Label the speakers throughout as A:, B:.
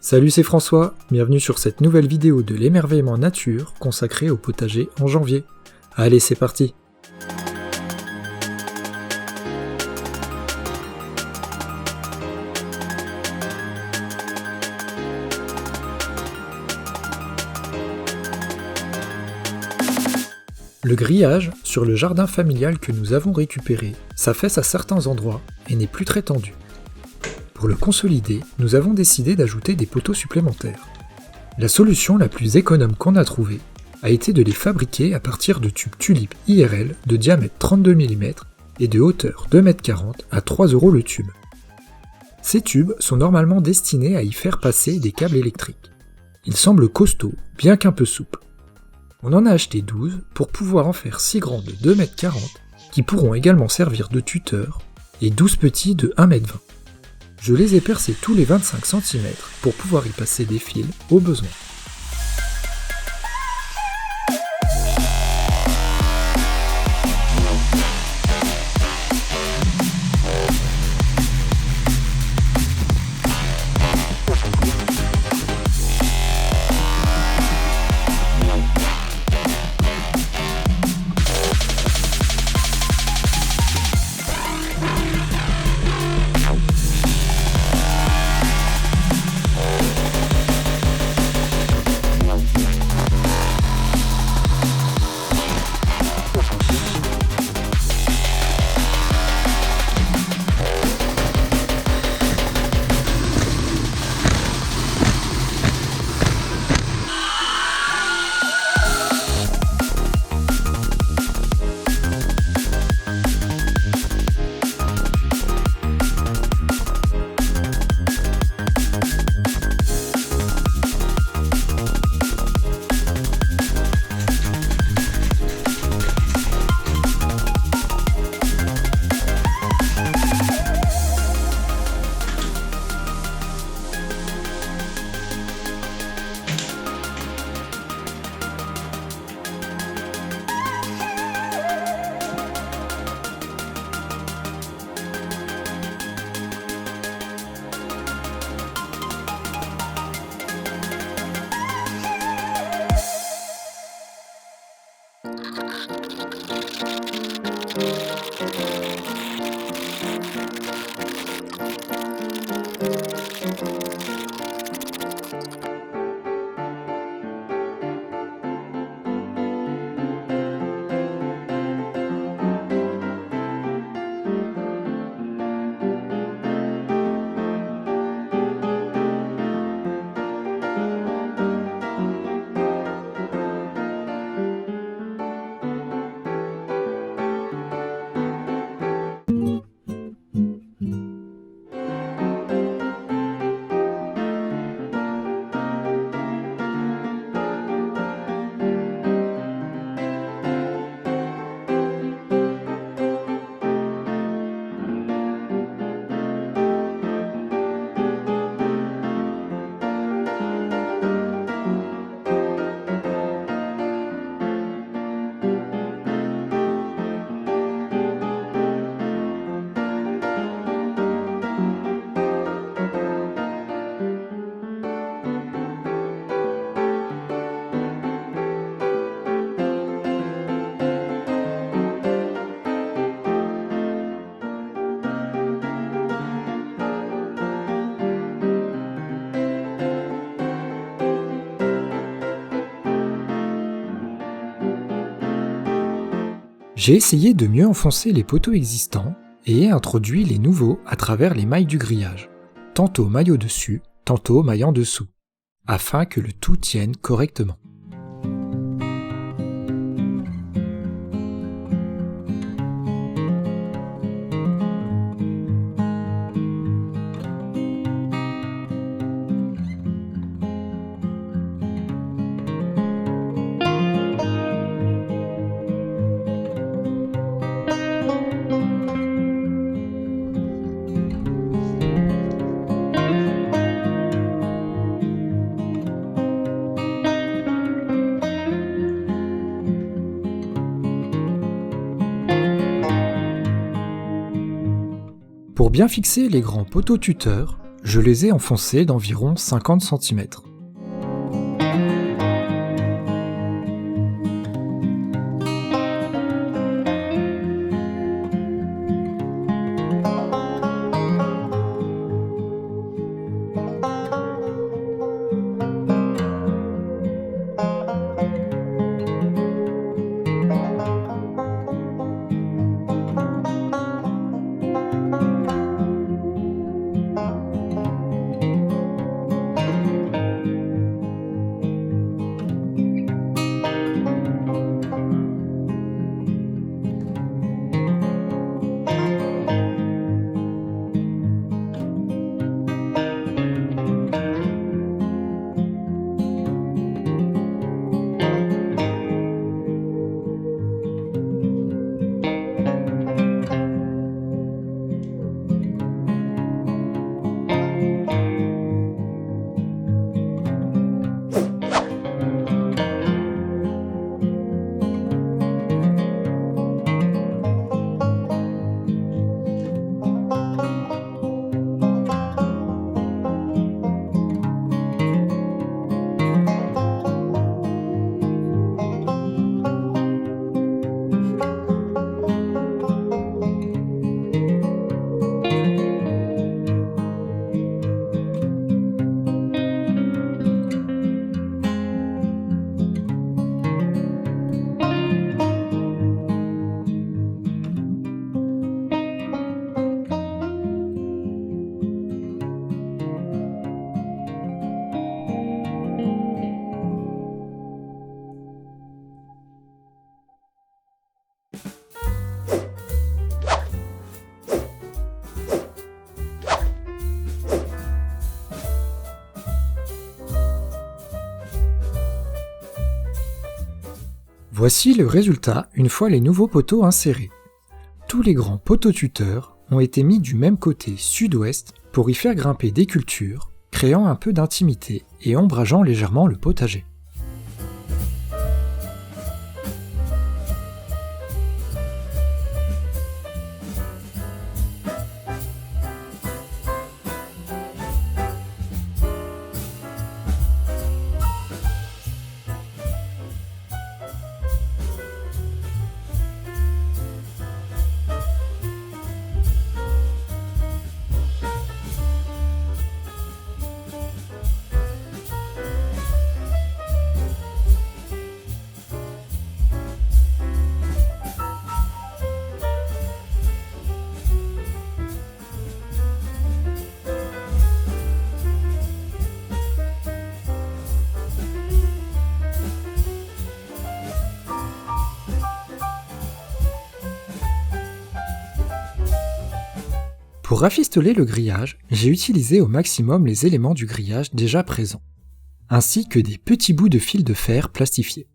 A: Salut, c'est François, bienvenue sur cette nouvelle vidéo de l'émerveillement nature consacrée au potager en janvier. Allez, c'est parti! Le grillage sur le jardin familial que nous avons récupéré s'affaisse à certains endroits et n'est plus très tendu. Pour le consolider, nous avons décidé d'ajouter des poteaux supplémentaires. La solution la plus économe qu'on a trouvée a été de les fabriquer à partir de tubes Tulipe IRL de diamètre 32 mm et de hauteur 2,40 m à 3 € le tube. Ces tubes sont normalement destinés à y faire passer des câbles électriques. Ils semblent costauds, bien qu'un peu souples. On en a acheté 12 pour pouvoir en faire 6 grands de 2,40 m qui pourront également servir de tuteurs et 12 petits de 1,20 m. Je les ai percés tous les 25 cm pour pouvoir y passer des fils au besoin. J'ai essayé de mieux enfoncer les poteaux existants et ai introduit les nouveaux à travers les mailles du grillage, tantôt maille au-dessus, tantôt maille en dessous, afin que le tout tienne correctement. Pour bien fixer les grands poteaux tuteurs, Je les ai enfoncés d'environ 50 cm. Voici le résultat une fois les nouveaux poteaux insérés. Tous les grands poteaux tuteurs ont été mis du même côté sud-ouest pour y faire grimper des cultures, créant un peu d'intimité et ombrageant légèrement le potager. Pour rafistoler le grillage, j'ai utilisé au maximum les éléments du grillage déjà présents, ainsi que des petits bouts de fil de fer plastifiés.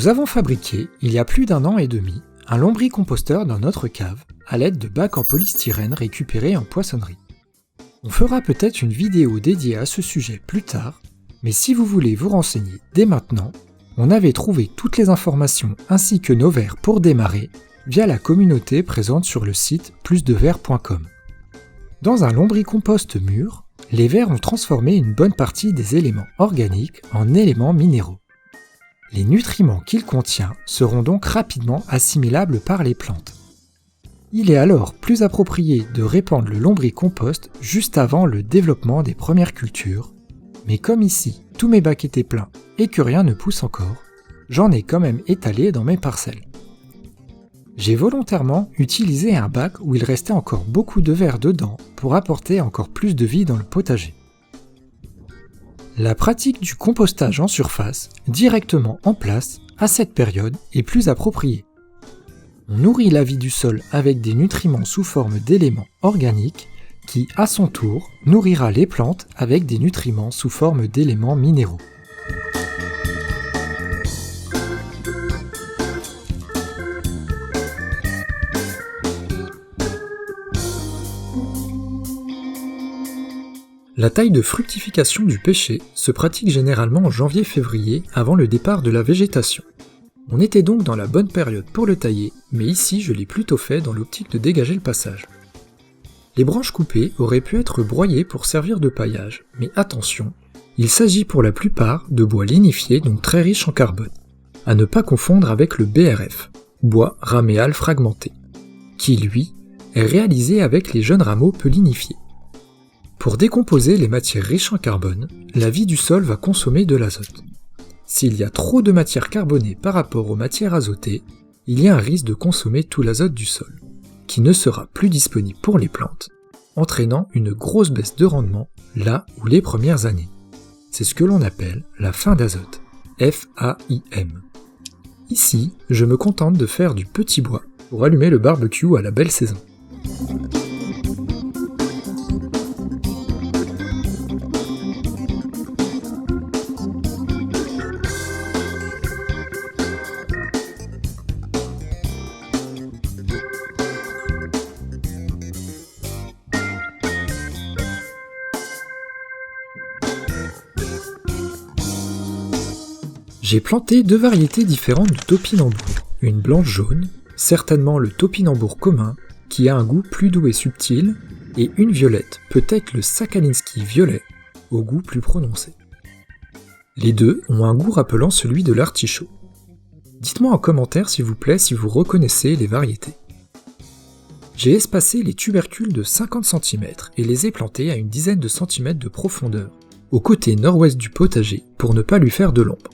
A: Nous avons fabriqué, il y a plus d'1 an et demi, un lombricomposteur dans notre cave à l'aide de bacs en polystyrène récupérés en poissonnerie. On fera peut-être une vidéo dédiée à ce sujet plus tard, mais si vous voulez vous renseigner dès maintenant, on avait trouvé toutes les informations ainsi que nos vers pour démarrer via la communauté présente sur le site plusdevers.com. Dans un lombricompost mûr, les vers ont transformé une bonne partie des éléments organiques en éléments minéraux. Les nutriments qu'il contient seront donc rapidement assimilables par les plantes. Il est alors plus approprié de répandre le lombricompost juste avant le développement des premières cultures, mais comme ici tous mes bacs étaient pleins et que rien ne pousse encore, j'en ai quand même étalé dans mes parcelles. J'ai volontairement utilisé un bac où il restait encore beaucoup de vers dedans pour apporter encore plus de vie dans le potager. La pratique du compostage en surface, directement en place, à cette période, est plus appropriée. On nourrit la vie du sol avec des nutriments sous forme d'éléments organiques qui, à son tour, nourrira les plantes avec des nutriments sous forme d'éléments minéraux. La taille de fructification du pêcher se pratique généralement en janvier-février avant le départ de la végétation. On était donc dans la bonne période pour le tailler, mais ici je l'ai plutôt fait dans l'optique de dégager le passage. Les branches coupées auraient pu être broyées pour servir de paillage, mais attention, il s'agit pour la plupart de bois lignifié donc très riche en carbone, à ne pas confondre avec le BRF, bois raméal fragmenté, qui lui est réalisé avec les jeunes rameaux peu lignifiés. Pour décomposer les matières riches en carbone, la vie du sol va consommer de l'azote. S'il y a trop de matière carbonée par rapport aux matières azotées, il y a un risque de consommer tout l'azote du sol, qui ne sera plus disponible pour les plantes, entraînant une grosse baisse de rendement là où les premières années. C'est ce que l'on appelle la fin d'azote, FAIM. Ici, je me contente de faire du petit bois pour allumer le barbecue à la belle saison. J'ai planté 2 variétés différentes de topinambour, une blanche-jaune, certainement le topinambour commun, qui a un goût plus doux et subtil, et une violette, peut-être le Sakhalinski violet, au goût plus prononcé. Les deux ont un goût rappelant celui de l'artichaut. Dites-moi en commentaire s'il vous plaît si vous reconnaissez les variétés. J'ai espacé les tubercules de 50 cm et les ai plantés à une dizaine de centimètres de profondeur, au côté nord-ouest du potager, pour ne pas lui faire de l'ombre.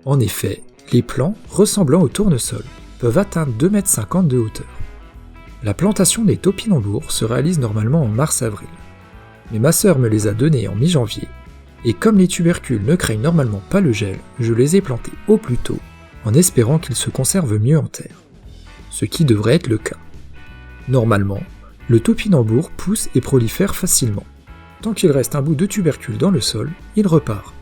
A: En effet, les plants, ressemblant au tournesol, peuvent atteindre 2,50 m de hauteur. La plantation des topinambours se réalise normalement en mars-avril. Mais ma sœur me les a donnés en mi-janvier, et comme les tubercules ne craignent normalement pas le gel, je les ai plantés au plus tôt, en espérant qu'ils se conservent mieux en terre. Ce qui devrait être le cas. Normalement, le topinambour pousse et prolifère facilement. Tant qu'il reste un bout de tubercule dans le sol, il repart.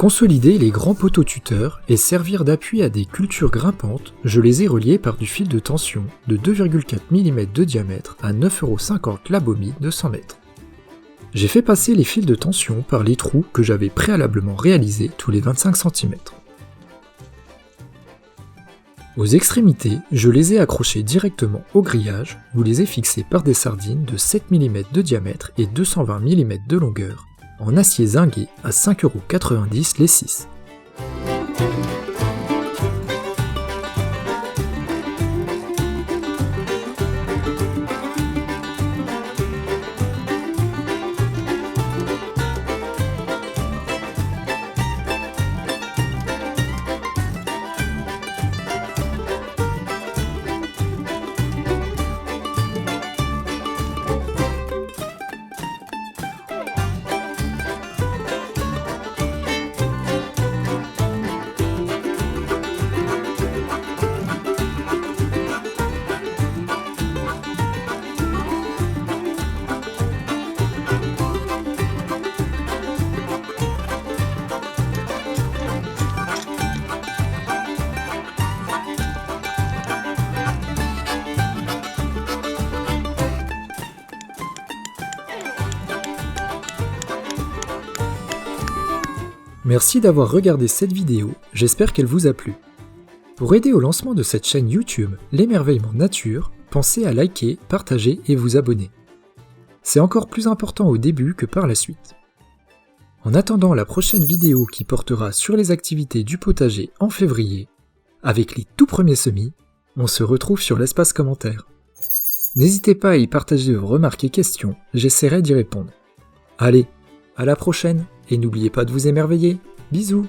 A: Pour consolider les grands poteaux tuteurs et servir d'appui à des cultures grimpantes, je les ai reliés par du fil de tension de 2,4 mm de diamètre à 9,50 € la bomie de 100 mètres. J'ai fait passer les fils de tension par les trous que j'avais préalablement réalisés tous les 25 cm. Aux extrémités, je les ai accrochés directement au grillage ou les ai fixés par des sardines de 7 mm de diamètre et 220 mm de longueur, en acier zingué à 5,90 € les 6. Merci d'avoir regardé cette vidéo, j'espère qu'elle vous a plu. Pour aider au lancement de cette chaîne YouTube, l'émerveillement nature, pensez à liker, partager et vous abonner. C'est encore plus important au début que par la suite. En attendant la prochaine vidéo qui portera sur les activités du potager en février, avec les tout premiers semis, on se retrouve sur l'espace commentaire. N'hésitez pas à y partager vos remarques et questions, j'essaierai d'y répondre. Allez, à la prochaine, et n'oubliez pas de vous émerveiller. Bisous!